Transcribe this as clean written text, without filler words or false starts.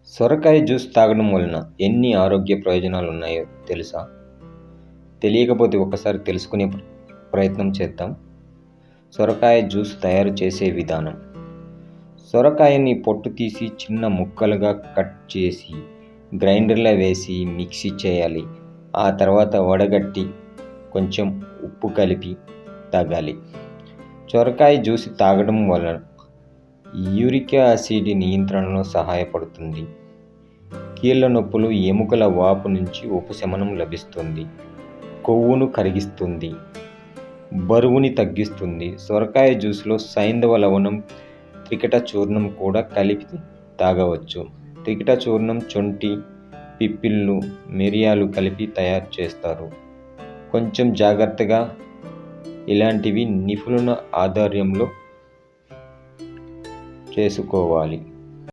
సొరకాయ జ్యూస్ తాగడం వలన ఎన్ని ఆరోగ్య ప్రయోజనాలు ఉన్నాయో తెలుసా? తెలియకపోతే ఒకసారి తెలుసుకునే ప్రయత్నం చేద్దాం. సొరకాయ జ్యూస్ తయారు చేసే విధానం. సొరకాయని పొట్టు తీసి చిన్న ముక్కలుగా కట్ చేసి గ్రైండర్లో వేసి మిక్సీ చేయాలి. ఆ తర్వాత వడగట్టి కొంచెం ఉప్పు కలిపి తాగాలి. సొరకాయ జ్యూస్ తాగడం వలన యూరిక్ యాసిడ్ నియంత్రణలో సహాయపడుతుంది. కీళ్ళ నొప్పులు, ఎముకల వాపు నుంచి ఉపశమనం లభిస్తుంది. కొవ్వును కరిగిస్తుంది. బరువుని తగ్గిస్తుంది. సొరకాయ జ్యూస్లో సైంధవ లవణం, త్రికట చూర్ణం కూడా కలిపి తాగవచ్చు. త్రికట చూర్ణం శొంఠి, పిప్పిళ్ళు, మిరియాలు కలిపి తయారు చేస్తారు. కొంచెం జాగ్రత్తగా ఇలాంటివి నిపుణుల ఆధ్వర్యంలో చేసుకోవాలి.